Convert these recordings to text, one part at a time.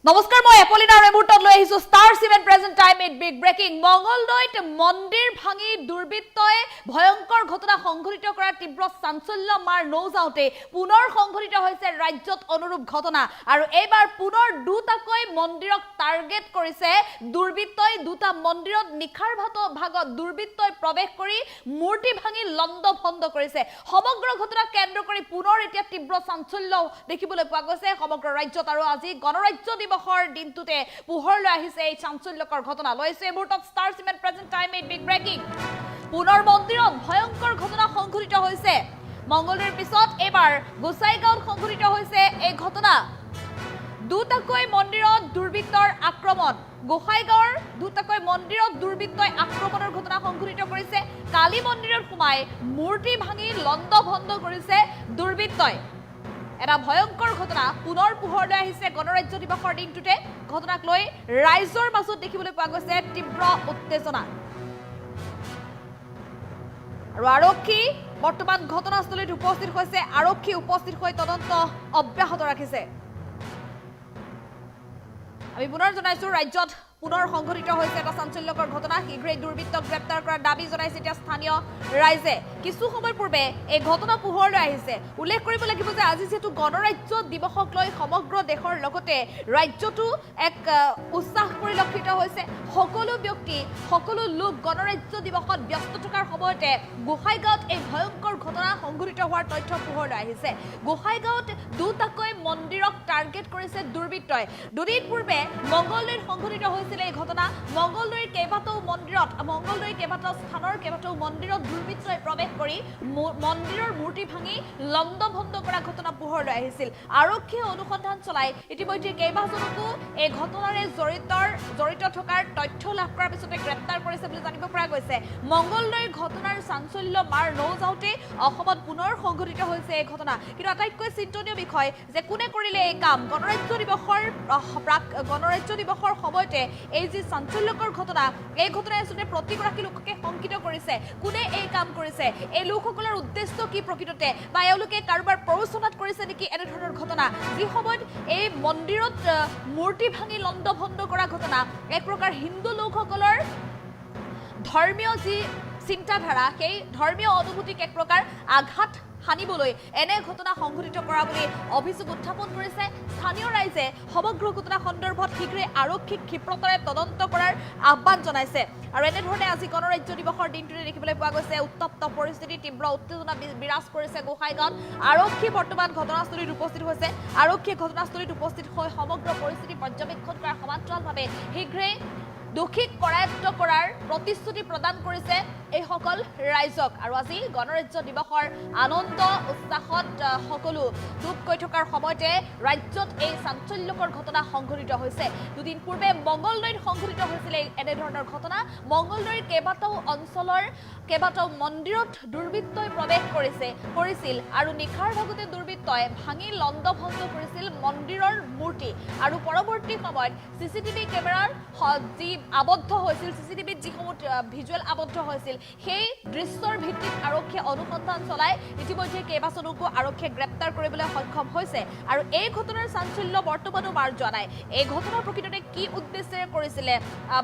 নমস্কাৰ মই এপলিনাৰ ৰেমুটত লৈ আহিছো Star Cement present time at big breaking মঙ্গলদৈত মন্দিৰ ভাঙি দুৰ্বৃত্তই ভয়ংকৰ ঘটনা সংঘটিত কৰাৰ তীব্ৰ চাঞ্চল্য মাৰ নৌজাওতে পুনৰ সংঘটিত হৈছে ৰাজ্যত অনুৰূপ ঘটনা আৰু এইবাৰ পুনৰ দুটাকৈ মন্দিৰক টাৰ্গেট কৰিছে দুৰ্বৃত্তই দুটা মন্দিৰত নিখাৰ ভাগত দুৰ্বৃত্তই প্ৰৱেশ কৰি মূৰ্তি ভাঙি লণ্ডভণ্ড কৰিছে সমগ্ৰ ঘটনা কেন্দ্ৰ কৰি পুনৰ এতিয়া তীব্ৰ চাঞ্চল্য দেখিবলৈ পোৱা গৈছে সমগ্ৰ ৰাজ্যত আৰু আজি গণৰাজ্য দিৱসৰ দিনটোতে পোহৰলৈ আহিছে এই চাঞ্চল্যকৰ ঘটনা লৈছে এই মুহূৰ্তত star Cement present time at big breaking পুনৰ মন্দিৰত ভয়ংকৰ ঘটনা সংঘটিত হৈছে মঙ্গলদৈৰ পিছত এবাৰ গোসাইগাঁৱত সংঘটিত হৈছে এই ঘটনা দুটাকৈ মন্দিৰত দুৰ্বৃত্তৰ আক্ৰমণ গোসাইগাঁৱৰ দুটাকৈ মন্দিৰত দুৰ্বৃত্তই আক্ৰমণৰ ঘটনা সংঘটিত কৰিছে কালী মন্দিৰত সোমাই মূৰ্তি ভাঙি লণ্ডভণ্ড কৰিছে দুৰ্বৃত্তই এটা ভয়ংকৰ ঘটনা পুনৰ পোহৰলৈ আহিছে গণৰাজ্য দিৱসৰ দিনটোতে ঘটনাক লৈ ৰাইজৰ মাজত দেখিবলৈ পোৱা গৈছে তীব্ৰ উত্তেজনা আৰু আৰক্ষী বৰ্তমান ঘটনাস্থলীত উপস্থিত হৈছে আৰক্ষী উপস্থিত হৈ তদন্ত অব্যাহত ৰাখিছে আমি পুনৰ জনাইছো ৰাজ্যত পুনৰ সংঘটিত হৈছে এটা চাঞ্চল্যকৰ ঘটনা শীঘ্ৰেই দুৰ্বৃত্তক গ্ৰেপ্তাৰ কৰাৰ দাবী জনাইছে এতিয়া স্থানীয় ৰাইজে কিছু সময় পূৰ্বে এই ঘটনা পোহৰলৈ আহিছে উল্লেখ কৰিব লাগিব যে আজি যেহেতু গণৰাজ্য দিৱসক লৈ সমগ্ৰ দেশৰ লগতে ৰাজ্যতো এক উৎসাহ পৰিলক্ষিত হৈছে সকলো ব্যক্তি সকলো লোক গণৰাজ্য দিৱসত ব্যস্ত থকাৰ সময়তে গোসাইগাঁৱত এই ভয়ংকৰ ঘটনা সংঘটিত হোৱাৰ তথ্য পোহৰলৈ আহিছে গোসাইগাঁৱত দুটাকৈ মন্দিৰক টাৰ্গেট কৰিছে দুৰ্বৃত্তই দুদিন পূৰ্বে মঙ্গলদৈত সংঘটিত এই ঘটনা মঙ্গলদৈৰ কেইবাটাও মন্দিৰত মঙ্গলদৈৰ কেইবাটাও স্থানৰ কেইবাটাও মন্দিৰত দুৰ্বৃত্তই প্ৰৱেশ কৰি মন্দিৰৰ মূৰ্তি ভাঙি লণ্ডভণ্ড কৰা ঘটনা পোহৰলৈ আহিছিল আৰক্ষীয়ে অনুসন্ধান চলাই ইতিমধ্যে কেইবাজনকো এই ঘটনাৰে জড়িত থকাৰ তথ্য লাভ কৰাৰ পিছতে গ্ৰেপ্তাৰ কৰিছে বুলি জানিব পৰা গৈছে মঙ্গলদৈৰ ঘটনাৰ চাঞ্চল্য মাৰ নৌজাওতে অসমত পুনৰ সংঘটিত হৈছে এই ঘটনা কিন্তু আটাইতকৈ চিন্তনীয় বিষয় যে কোনে কৰিলে এই কাম গণৰাজ্য দিৱসৰ সময়তে এই যে চাঞ্চল্যকৰ ঘটনা এই ঘটনাই আসলে প্ৰতিগৰাকী লোককে সংকিত কৰিছে কোনে এই কাম কৰিছে এই লোকসকলৰ উদ্দেশ্য কি প্ৰকৃততে বা এওঁলোকে কাৰোবাৰ প্ৰৰোচনাত কৰিছে নেকি এনে ধৰণৰ ঘটনা যি সময়ত এই মন্দিৰত মূৰ্তি ভাঙি লণ্ডভণ্ড কৰা ঘটনা এক প্ৰকাৰ হিন্দু লোকসকলৰ ধৰ্মীয় যি চিন্তাধাৰা সেই ধৰ্মীয় অনুভূতিক এক প্ৰকাৰ আঘাত হানিবলৈ এনে ঘটনা সংঘটিত কৰা বুলি অভিযোগ উত্থাপন কৰিছে স্থানীয় ৰাইজে সমগ্ৰ ঘটনা সন্দৰ্ভত শীঘ্ৰে আৰক্ষীক ক্ষিপ্ৰতাৰে তদন্ত কৰাৰ আহ্বান জনাইছে আৰু এনে ধৰণে আজি গণৰাজ্য দিৱসৰ দিনটোতে দেখিবলৈ পোৱা গৈছে উত্তপ্ত পৰিস্থিতি তীব্ৰ উত্তেজনা বিৰাজ কৰিছে গোসাইগাঁৱত আৰক্ষী বৰ্তমান ঘটনাস্থলীত উপস্থিত হৈছে আৰক্ষীয়ে ঘটনাস্থলীত উপস্থিত হৈ সমগ্ৰ পৰিস্থিতি পৰ্যবেক্ষণ কৰাৰ সমান্তৰালভাৱে শীঘ্ৰেই দোষীক কৰায়ত্ব কৰাৰ প্ৰতিশ্ৰুতি প্ৰদান কৰিছে এইসকল ৰাইজক আৰু আজি গণৰাজ্য দিৱসৰ আনন্দ উৎসাহত সকলো ডুব গৈ থকাৰ সময়তে ৰাজ্যত এই চাঞ্চল্যকৰ ঘটনা সংঘটিত হৈছে দুদিন পূৰ্বে মঙ্গলদৈত সংঘটিত হৈছিল এনে ধৰণৰ ঘটনা মঙ্গলদৈৰ কেইবাটাও অঞ্চলৰ কেইবাটাও মন্দিৰত দুৰ্বৃত্তই প্ৰৱেশ কৰিছিল আৰু নিখাৰ ভাগতে দুৰ্বৃত্তই ভাঙি লণ্ডভণ্ড কৰিছিল মন্দিৰৰ মূৰ্তি আৰু পৰৱৰ্তী সময়ত চিচিটিভি কেমেৰাৰ যি আবদ্ধ হৈছিল চিচিটিভিত যিসমূহ ভিজুৱেল আবদ্ধ হৈছিল সেই দৃশ্যৰ ভিত্তিত আৰক্ষীয়ে অনুসন্ধান চলাই ইতিমধ্যে কেইবাজনকো আৰক্ষীয়ে গ্ৰেপ্তাৰ কৰিবলৈ সক্ষম হৈছে আৰু এই ঘটনাৰ চাঞ্চল্য বৰ্তমানো মাৰ যোৱা নাই এই ঘটনা প্ৰকৃততে কি উদ্দেশ্যেৰে কৰিছিলে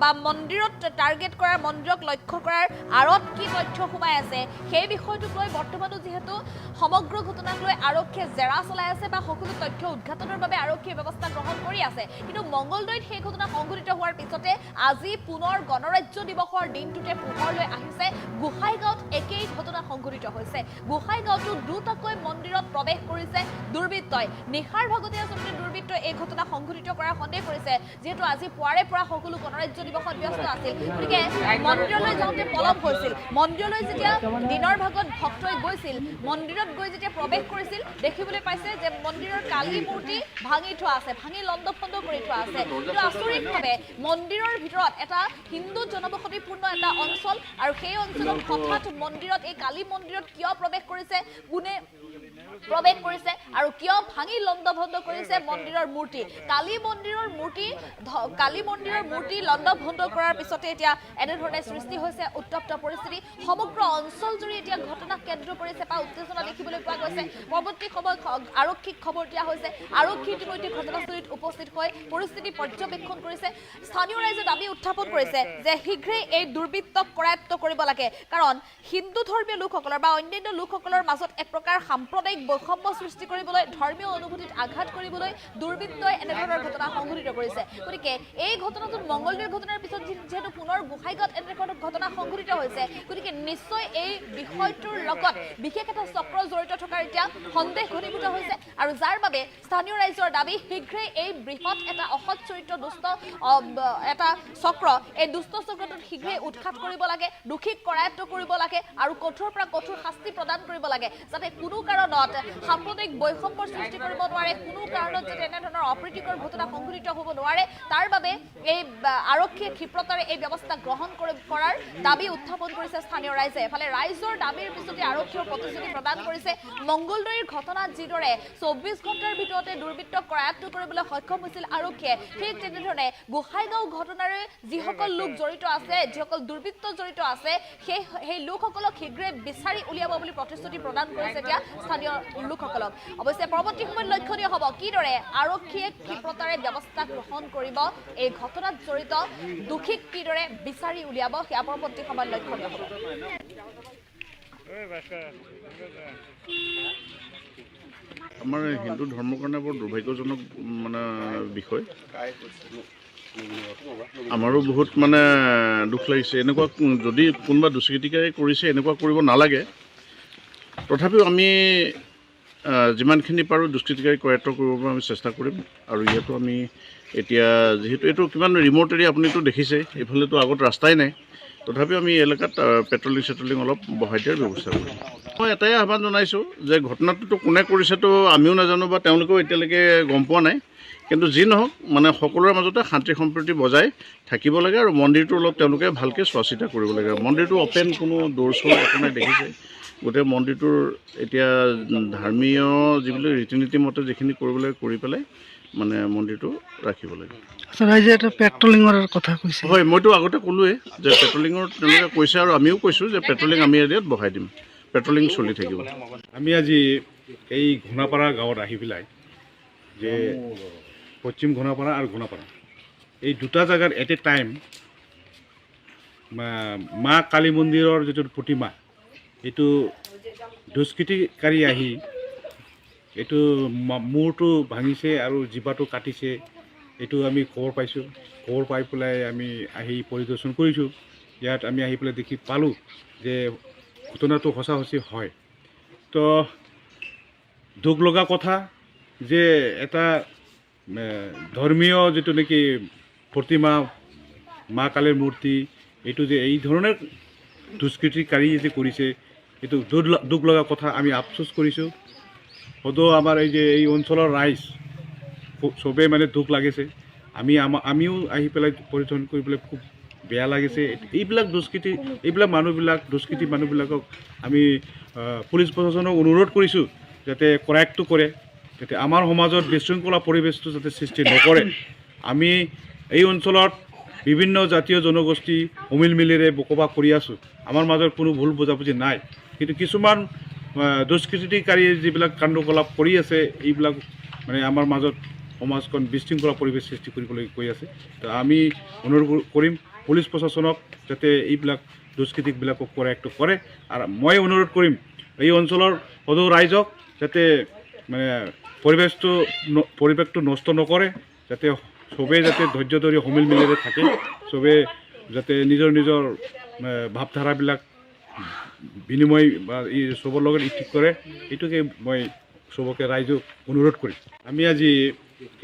বা মন্দিৰত টাৰ্গেট কৰাৰ মন্দিৰক লক্ষ্য কৰাৰ আঁৰত কি তথ্য সোমাই আছে সেই বিষয়টোক লৈ বৰ্তমানো যিহেতু সমগ্ৰ ঘটনাক লৈ আৰক্ষীয়ে জেৰা চলাই আছে বা সকলো তথ্য উদ্ঘাটনৰ বাবে আৰক্ষীয়ে ব্যৱস্থা গ্ৰহণ কৰি আছে কিন্তু মঙ্গলদৈত সেই ঘটনা সংঘটিত হোৱাৰ পিছতে আজি পুনৰ গণৰাজ্য দিৱসৰ দিনটোতে পোহৰলৈ আহিছে গোসাইগাঁৱত একেই ঘটনা সংঘটিত হৈছে গোসাইগাঁৱতো দুটাকৈ মন্দিৰত প্ৰৱেশ কৰিছে দুৰ্বৃত্তই নিশাৰ ভাগতে আচলতে দুৰ্বৃত্তই এই ঘটনা সংঘটিত কৰাৰ সন্দেহ কৰিছে যিহেতু আজি পুৱাৰে পৰা সকলো গণৰাজ্য দিৱসত ব্যস্ত আছিল গতিকে মন্দিৰলৈ যাওঁতে পলম হৈছিল মন্দিৰলৈ যেতিয়া দিনৰ ভাগত ভক্তই গৈছিল মন্দিৰত গৈ যেতিয়া প্ৰৱেশ কৰিছিল দেখিবলৈ পাইছে যে মন্দিৰৰ কালী মূৰ্তি ভাঙি থোৱা আছে ভাঙি লণ্ডভণ্ড কৰি থোৱা আছে কিন্তু আচৰিতভাৱে মন্দিৰৰ ভিতৰত এটা হিন্দু জনবসতিপূৰ্ণ এটা অঞ্চল আৰু সেই অঞ্চলত হঠাৎ মন্দিৰত এই কালী মন্দিৰত কিয় প্ৰৱেশ কৰিছে কোনে প্ৰৱেশ কৰিছে আৰু কিয় ভাঙি লণ্ডভণ্ড কৰিছে মন্দিৰৰ মূৰ্তি কালী মন্দিৰৰ মূৰ্তি লণ্ডভণ্ড কৰাৰ পিছতে এতিয়া এনেধৰণে সৃষ্টি হৈছে উত্তপ্ত পৰিস্থিতি সমগ্ৰ অঞ্চল জুৰি এতিয়া ঘটনা কেন্দ্ৰ কৰিছে বা উত্তেজনা দেখিবলৈ পোৱা গৈছে পৰৱৰ্তী সময়ত আৰক্ষীক খবৰ দিয়া হৈছে আৰক্ষী ইতিমধ্যে ঘটনাস্থলীত উপস্থিত হৈ পৰিস্থিতি পৰ্যবেক্ষণ কৰিছে স্থানীয় ৰাইজে দাবী উত্থাপন কৰিছে যে শীঘ্ৰেই এই দুৰ্বৃত্তক কৰায়ত্ব কৰিব লাগে কাৰণ হিন্দু ধৰ্মীয় লোকসকলৰ বা অন্যান্য লোকসকলৰ মাজত এক প্ৰকাৰ সাম্প্ৰদায়িক বৈষম্য সৃষ্টি কৰিবলৈ ধৰ্মীয় অনুভূতিত আঘাত কৰিবলৈ দুৰ্বৃত্তই এনেধৰণৰ ঘটনা সংঘটিত কৰিছে গতিকে এই ঘটনাটোত মংগলদৈৰ ঘটনাৰ পিছত যেহেতু পুনৰ গোহাইগাঁৱত এনেধৰণৰ ঘটনা সংঘটিত হৈছে গতিকে নিশ্চয় এই বিষয়টোৰ লগত বিশেষ এটা চক্ৰ জড়িত থকাৰ এতিয়া সন্দেহ ঘনীভূত হৈছে আৰু যাৰ বাবে স্থানীয় ৰাইজৰ দাবী শীঘ্ৰেই এই বৃহৎ এটা অসৎ চৰিত্ৰ দুষ্ট এটা চক্ৰ এই দুষ্ট চক্ৰটোত শীঘ্ৰেই উৎখাত কৰিব লাগে দোষীক কৰায়ত্ব কৰিব লাগে আৰু কঠোৰ পৰা কঠোৰ শাস্তি প্ৰদান কৰিব লাগে যাতে কোনো কাৰণত সাম্প্ৰদায়িক বৈষম্যৰ সৃষ্টি কৰিব নোৱাৰে কোনো কাৰণত যাতে এনেধৰণৰ অপ্ৰীতিকৰ ঘটনা সংঘটিত হ'ব নোৱাৰে তাৰ বাবে এই আৰক্ষীয়ে ক্ষিপ্ৰতাৰে এই ব্যৱস্থা গ্ৰহণ কৰাৰ দাবী উত্থাপন কৰিছে স্থানীয় ৰাইজে এফালে ৰাইজৰ দাবীৰ পিছতে আৰক্ষীয়ে প্ৰতিশ্ৰুতি প্ৰদান কৰিছে মংগলদৈৰ ঘটনাত যিদৰে 24 ঘণ্টাৰ ভিতৰতে দুৰ্বৃত্তক কৰায়ত্ব কৰিবলৈ সক্ষম হৈছিল আৰক্ষীয়ে ঠিক তেনেধৰণে গোহাইগাঁও ঘটনাৰে যিসকল লোক জড়িত আছে যিসকল দুৰ্বৃত্ত জড়িত আছে সেই লোকসকলক শীঘ্ৰে বিচাৰি উলিয়াব বুলি প্ৰতিশ্ৰুতি প্ৰদান কৰিছে এতিয়া স্থানীয় লোকসকলক অৱশ্যে পৰৱৰ্তী সময়ত লক্ষণীয় হ'ব কিদৰে আৰক্ষীয়ে ক্ষিপ্ৰতাৰে ব্যৱস্থা গ্ৰহণ কৰিব এই ঘটনাত জড়িত দোষীক কিদৰে বিচাৰি উলিয়াব সেয়া পৰৱৰ্তী সময়ত লক্ষণীয় হ'ব আমাৰ হিন্দু ধৰ্মৰ কাৰণে বৰ দুৰ্ভাগ্যজনক মানে বিষয় আমাৰো বহুত মানে দুখ লাগিছে এনেকুৱা যদি কোনোবা দুষ্কৃতিকাৰী কৰিছে এনেকুৱা কৰিব নালাগে তথাপিও আমি যিমানখিনি পাৰোঁ দুষ্কৃতিকাৰী কৰায়ত্ব কৰিবৰ আমি চেষ্টা কৰিম আৰু ইয়াতো আমি এতিয়া যিহেতু এইটো কিমান ৰিম'ট এৰিয়া আপুনিতো দেখিছে এইফালেতো আগত ৰাস্তাই নাই তথাপিও আমি এলেকাত পেট্ৰলিং অলপ বঢ়াই দিয়াৰ ব্যৱস্থা কৰিম মই এটাই আহ্বান জনাইছোঁ যে ঘটনাটোতো কোনে কৰিছেতো আমিও নাজানো বা তেওঁলোকেও এতিয়ালৈকে গম পোৱা নাই কিন্তু যি নহওক মানে সকলোৰে মাজতে শান্তি সম্প্ৰীতি বজাই থাকিব লাগে আৰু মন্দিৰটো অলপ তেওঁলোকে ভালকৈ চোৱা চিতা কৰিব লাগে মন্দিৰটো অপেন কোনো দৌৰ চৌৰ আপোনাৰ দেখিছে গোটেই মন্দিৰটোৰ এতিয়া ধৰ্মীয় যিবিলাক ৰীতি নীতি মতে যিখিনি কৰিব লাগে কৰি পেলাই মানে মন্দিৰটো ৰাখিব লাগে ৰাইজে এটা পেট্ৰলিঙৰ কথা কৈছে হয় মইতো আগতে ক'লোৱেই যে পেট্ৰলিঙৰ তেওঁলোকে কৈছে আৰু আমিও কৈছোঁ যে পেট্ৰলিং আমি এৰিয়াত বঢ়াই দিম পেট্ৰলিং চলি থাকিব আমি আজি এই ঘোনাপাৰা গাঁৱত আহি পেলাই যে পশ্চিম ঘোনাপাৰা আৰু ঘোনাপাৰা এই দুটা জেগাত এট এ টাইম মা কালী মন্দিৰৰ যিটো প্ৰতিমা এইটো দুষ্কৃতিকাৰী আহি এইটো মূৰটো ভাঙিছে আৰু জিভাটো কাটিছে এইটো আমি খবৰ পাইছোঁ খবৰ পাই পেলাই আমি আহি পৰিদৰ্শন কৰিছোঁ ইয়াত আমি আহি পেলাই দেখি পালোঁ যে ঘটনাটো সঁচা হয় তো দুখ লগা কথা যে এটা ধৰ্মীয় যিটো নেকি প্ৰতিমা মা কালীৰ মূৰ্তি এইটো যে এই ধৰণৰ দুষ্কৃতিকাৰী যে কৰিছে এইটো দুখ লগা কথা আমি আফচোচ কৰিছোঁ সদৌ আমাৰ এই অঞ্চলৰ ৰাইজ চবেই মানে দুখ লাগিছে আমিও আহি পেলাই পৰিদৰ্শন কৰি পেলাই খুব বেয়া লাগিছে এইবিলাক দুষ্কৃতি এইবিলাক দুষ্কৃতি মানুহবিলাকক আমি পুলিচ প্ৰশাসনক অনুৰোধ কৰিছোঁ যাতে কৰায়ত্ব কৰে যাতে আমাৰ সমাজত বিশৃংখলা পৰিৱেশটো যাতে সৃষ্টি নকৰে আমি এই অঞ্চলত বিভিন্ন জাতীয় জনগোষ্ঠী অমিল মিলেৰে বসবাস কৰি আছোঁ আমাৰ মাজত কোনো ভুল বুজাবুজি নাই কিন্তু কিছুমান দুষ্কৃতিকাৰী যিবিলাক কাণ্ডকলাপ কৰি আছে এইবিলাক মানে আমাৰ মাজত সমাজখন বিশৃংখলা পৰিৱেশ সৃষ্টি কৰিবলৈ কৈ আছে তো আমি অনুৰোধ কৰিম পুলিচ প্ৰশাসনক যাতে এইবিলাক দুষ্কৃতিবিলাকক কৰায়ত্ব কৰে আৰু মই অনুৰোধ কৰিম এই অঞ্চলৰ সদৌ ৰাইজক যাতে মানে পৰিৱেশটো নষ্ট নকৰে যাতে চবেই যাতে ধৈৰ্য ধৰি সমিল মিলেৰে থাকে চবেই যাতে নিজৰ ভাৱধাৰাবিলাক বিনিময় বা চবৰ লগত ঠিক কৰে এইটোকে মই চবকে ৰাইজক অনুৰোধ কৰিম আমি আজি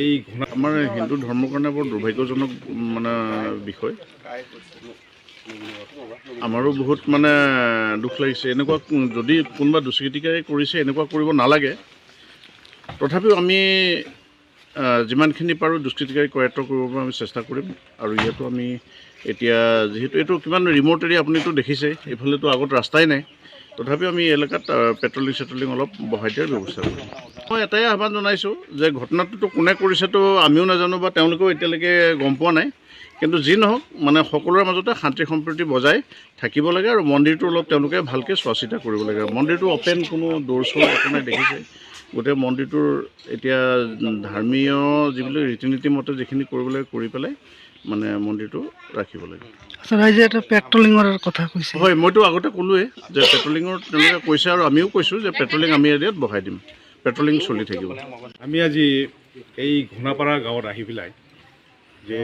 এই আমাৰ হিন্দু ধৰ্মৰ কাৰণে বৰ দুৰ্ভাগ্যজনক মানে বিষয় আমাৰো বহুত মানে দুখ লাগিছে এনেকুৱা যদি কোনোবা দুষ্কৃতিকাৰী কৰিছে এনেকুৱা কৰিব নালাগে তথাপিও আমি যিমানখিনি পাৰোঁ দুষ্কৃতিকাৰী কৰায়ত্ব কৰিবৰ আমি চেষ্টা কৰিম আৰু ইয়াতো আমি এতিয়া যিহেতু এইটো কিমান ৰিম'ট এৰিয়া আপুনিতো দেখিছে এইফালেতো আগত ৰাস্তাই নাই তথাপিও আমি এই এলেকাত পেট্ৰলিং অলপ বঢ়াই দিয়াৰ ব্যৱস্থা কৰিম। মই এটাই আহ্বান জনাইছোঁ যে ঘটনাটোতো কোনে কৰিছেতো আমিও নাজানো বা তেওঁলোকেও এতিয়ালৈকে গম পোৱা নাই, কিন্তু যি নহওক মানে সকলোৰে মাজতে শান্তি সম্প্ৰীতি বজাই থাকিব লাগে আৰু মন্দিৰটো অলপ তেওঁলোকে ভালকৈ চোৱা চিতা কৰিব লাগে। মন্দিৰটো অপেন, কোনো দৌৰ চৌৰ একো নাই, দেখিছে। গোটেই মন্দিৰটোৰ এতিয়া ধৰ্মীয় যিবিলাক ৰীতি নীতি মতে যিখিনি কৰিব লাগে কৰি পেলাই মানে মন্দিৰটো ৰাখিব লাগে। আচ্ছা, ৰাইজে এটা পেট্ৰলিঙৰ কথা কৈছে। হয়, মইতো আগতে ক'লোৱে যে পেট্ৰলিঙৰ তেওঁলোকে কৈছে আৰু আমিও কৈছোঁ যে পেট্ৰলিং আমি এৰিয়াত বঢ়াই দিম, পেট্ৰলিং চলি থাকিব। আমি আজি এই ঘোনাপাৰা গাঁৱত আহি পেলাই যে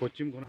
পশ্চিম ঘোনা